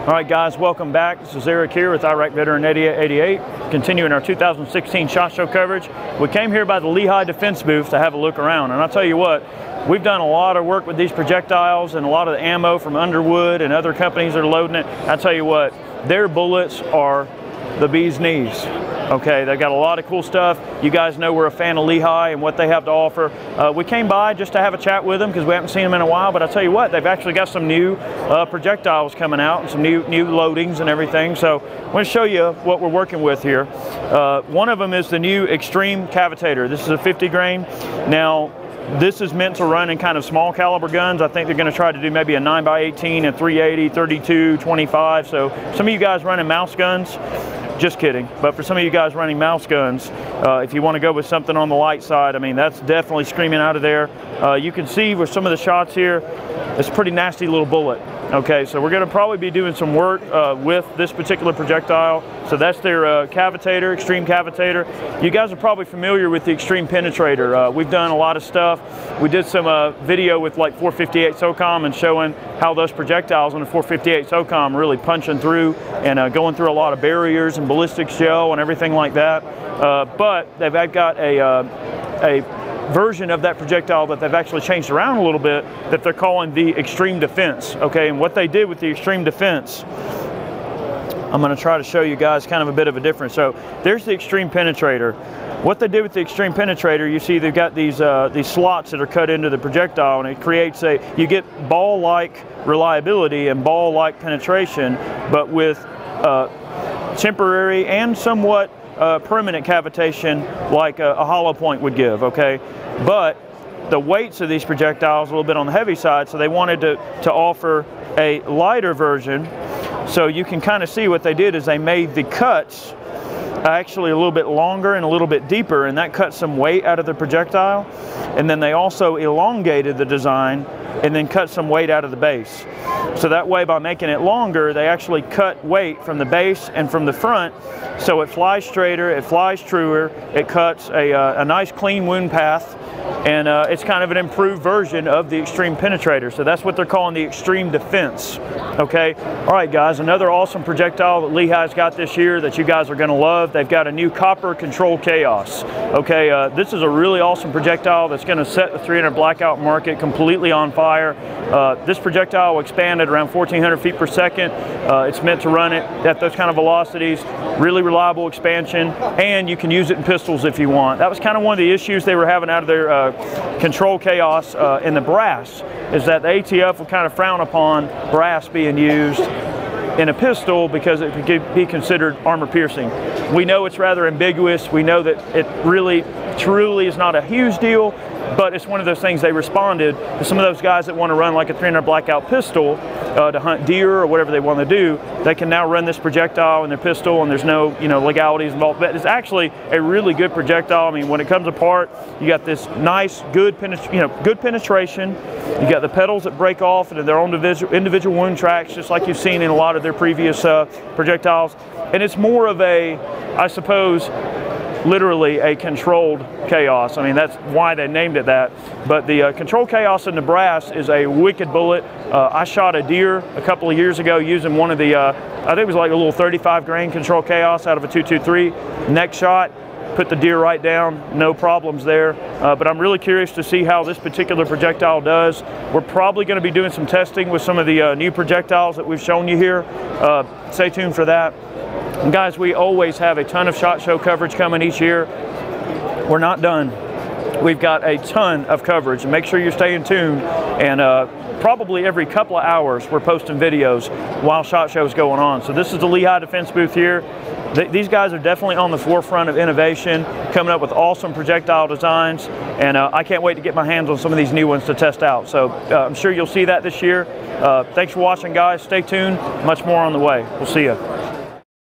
All right, guys, welcome back. This is Eric here with Iraq Veteran 88, continuing our 2016 SHOT Show coverage. We came here by the Lehigh Defense booth to have a look around, and I'll tell you what, we've done a lot of work with these projectiles and a lot of the ammo from Underwood and other companies that are loading it. I'll tell you what, their bullets are the bee's knees. Okay, they've got a lot of cool stuff. You guys know we're a fan of Lehigh and what they have to offer. We came by just to have a chat with them because we haven't seen them in a while, but I'll tell you what, they've actually got some new projectiles coming out and some new loadings and everything. So I'm going to show you what we're working with here. One of them is the new Extreme Cavitator. This is a 50 grain. Now, this is meant to run in kind of small caliber guns. I think they're going to try to do maybe a 9x18, a 380, 32, 25. So some of you guys running mouse guns, just kidding. But for some of you guys running mouse guns, if you want to go with something on the light side, I mean, that's definitely screaming out of there. You can see with some of the shots here, it's a pretty nasty little bullet. Okay, so we're going to probably be doing some work with this particular projectile. So that's their Cavitator, Extreme Cavitator. You guys are probably familiar with the Extreme Penetrator. We've done a lot of stuff. We did some video with like 458 SOCOM and showing how those projectiles on the 458 SOCOM really punching through and going through a lot of barriers and ballistic shell and everything like that. But they've got a version of that projectile that they've actually changed around a little bit that they're calling the Extreme Defense. Okay, and what they did with the Extreme Defense, I'm going to try to show you guys kind of a bit of a difference. So there's the Extreme Penetrator. What they did with the Extreme Penetrator, you see they've got these slots that are cut into the projectile, and it creates you get ball-like reliability and ball-like penetration, but with temporary and somewhat permanent cavitation like a hollow point would give, okay? But the weights of these projectiles are a little bit on the heavy side, so they wanted to offer a lighter version. So you can kind of see what they did is they made the cuts actually a little bit longer and a little bit deeper, and that cut some weight out of the projectile. And then they also elongated the design and then cut some weight out of the base. So that way, by making it longer, they actually cut weight from the base and from the front, so it flies straighter, it flies truer, it cuts a nice clean wound path, and it's kind of an improved version of the Extreme Penetrator. So that's what they're calling the Extreme Defense. Okay, all right guys, another awesome projectile that Lehigh's got this year that you guys are going to love. They've got a new copper control chaos. Okay, this is a really awesome projectile that's going to set the 300 blackout market completely on fire. This projectile will expand at around 1,400 feet per second. It's meant to run it at those kind of velocities. Really reliable expansion, and you can use it in pistols if you want. That was kind of one of the issues they were having out of their control chaos in the brass, is that the ATF would kind of frown upon brass being used in a pistol because it could be considered armor piercing. We know it's rather ambiguous. We know that it really, truly is not a huge deal, but it's one of those things they responded to some of those guys that want to run like a 300 blackout pistol to hunt deer or whatever they want to do. They can now run this projectile in their pistol, and there's no legalities involved. But it's actually a really good projectile. I mean, when it comes apart, you got this nice, good penetration. You got the petals that break off into their own individual wound tracks, just like you've seen in a lot of their previous projectiles. And it's more of a, I suppose, literally a controlled chaos. I mean, that's why they named it that. But the controlled chaos in the brass is a wicked bullet. I shot a deer a couple of years ago using one of the, I think it was like a little 35 grain controlled chaos out of a 223. Next shot, put the deer right down, no problems there. But I'm really curious to see how this particular projectile does. We're probably going to be doing some testing with some of the new projectiles that we've shown you here. Stay tuned for that. And guys, we always have a ton of SHOT Show coverage coming each year. We're not done. We've got a ton of coverage, and make sure you're staying tuned. And probably every couple of hours, we're posting videos while SHOT Show is going on. So this is the Lehigh Defense booth here. These guys are definitely on the forefront of innovation, coming up with awesome projectile designs, and I can't wait to get my hands on some of these new ones to test out. So I'm sure you'll see that this year. Thanks for watching, guys. Stay tuned. Much more on the way. We'll see you.